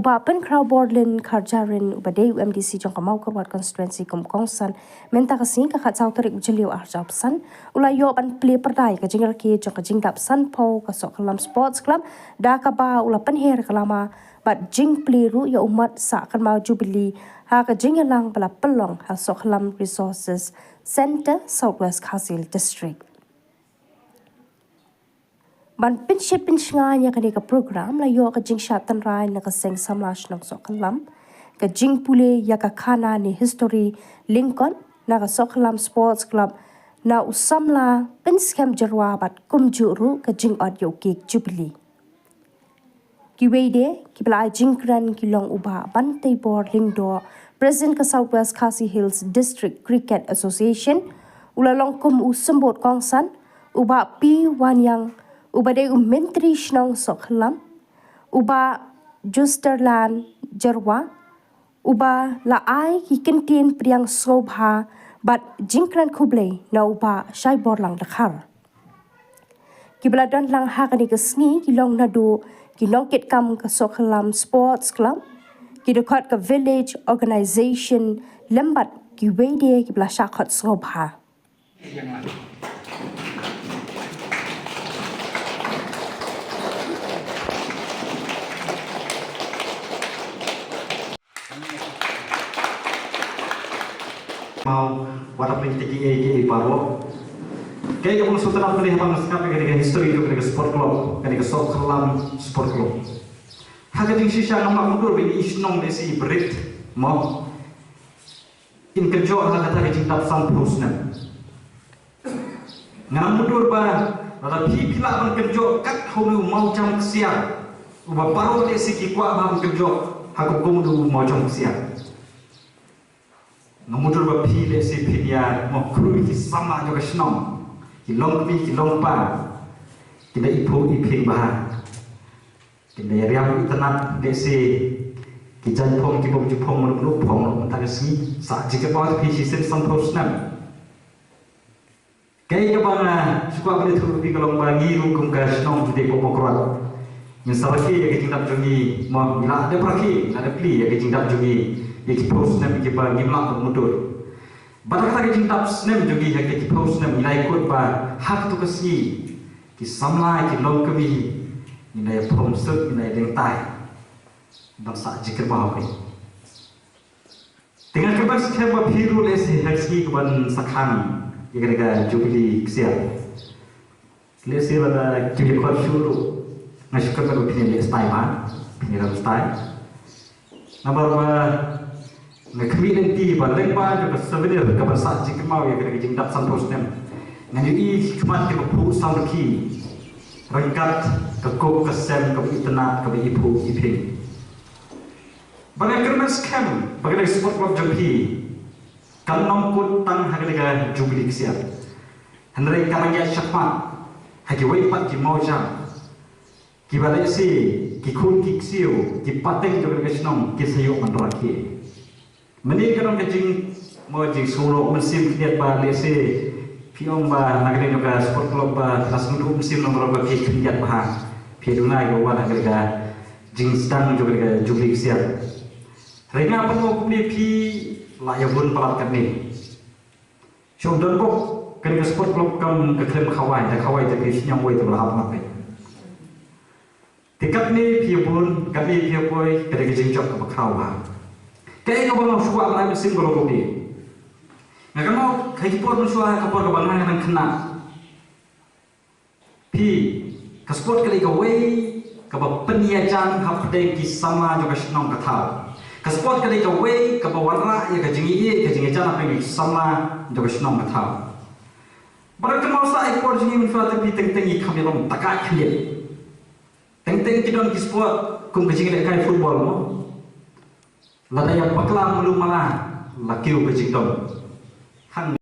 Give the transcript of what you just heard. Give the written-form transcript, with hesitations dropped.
uba pen crowd boardlin karjarin uba day UMDC jong kamau korwat constituency kum kongsan menta kasing ka khatsau tarik ujeliu arjap san ulayo ban play perdai ka jingar ki jong ka jingdap san po ka sok kalam sports club da ka ba ula pen her kalama bat jing play ru ya umat sa kan mau jubili ha ka jingialeh bala pelong ha sok kalam resources center southwest Khasil district ban pinship pinshnganya kani ka program la yo ka jing shatan rai na ka seng samlash nang sokalam ka jing pule ya ka khana ni history Lincoln na ka sokalam sports club na usamla pin scam jarwa bat kumjuru ka jing audio ki jubilee ki weide ki bla jing kran ki long uba ban te bor lingdo president ka southwest Khasi Hills district cricket association ulalong kum usambot kongsan uba pi wanyang uba de menteri shnong soklam uba justerlan jarwa uba la ai ki kentin priang sobha bat jingkran kuble na uba shai borlang dakhar kibla don lang ha kani kesngi kilong nadu kinong kit kam ka soklam sports club kidokot ka village organization lembat ki wede kibla shakot sobha mau watak penting ke paro kayak kamu sudah pernah apa naskah ke history itu ke sport club ke soklam sport club haga ding shisha nama mundur bini isnong desi berit mau in kerja haga tak jingtap sampusna ngam mundur ba ada pila ban kerja kat hulu mau jam siang uba paro desi ki kwa ban kerja haga komudu mau jam siang ngamudur ba phile se philia mo khru ki sama jo kasnom ki long pa ki da ipo iping ba ki da riam itanat de se ki jan phong ki bom ju phong mo lu phong ta si sa ji ke ba phi si sen sam thos nam kai ka ba na sukwa ba thu bi kalong ba ngi ru kum ka snom de ko pokrat min saraki ya ki tingdap jungi mo la de praki la de pli ya ki tingdap jungi ki post nem ki ba ngimla mudur badak lagi jingtap nem jogi ya ki post nem nilai kot ba hak tu kasi ki samlai ki long kami nilai prom set nilai deng tai bangsa jikir ba hai dengan keban sekian ba phiru le se haski keban sakhani ya jubilee ksia le se ba ki ko shuru ngashkar ba phine le style ba phine ram style number ba ngakmi nanti ba lengba jo souvenir ka ban sa ji kemau ya ke jingdap santos nem ngan i khmat ke pu sam ki rangkat ke ko ke sem ke itna ke ipu iping bangai kerman scam bagai sport club jampi kan nom kut tang haga jubilee sia hanre karangya shakmat hagi wei pat ki mau jam ki balai si ki khun ki xiu ki pateng jo ke snom ki sayo mandra ki meni kan ke jing mo jing solo mesin kiat ba lese piong ba nagre juga sport club ba rasmudu mesin nomor ba ki kiat ba pieduna go wala ga jing stang juga ga jubilee sia rena apa mo kumni pi la ya bun palat kan ni shom don bo kan ke sport club kam ke klem khawai te pi nyang wei te la hap ngape tikat ni pi bun kan ni pi poi ke jing chok ka khaw ba kaya ka bang suwa lai mesin golong ni ngakan mau kai por suwa ka por ka bang nang kena pi ka sport kali ka wei ka ba peniajan hap de ki sama jo ka shnong ka tha ka sport kali ka wei ka ba warra ya ka jingi jan apa ni sama jo ka shnong ka tha bar ka mau sa ai por jingi min fa te pi teng teng i khamilom taka khile teng teng ki don ki sport kum ka jingi le kai football mo lada yang paklam mulu malah lakiu ke jingdom hang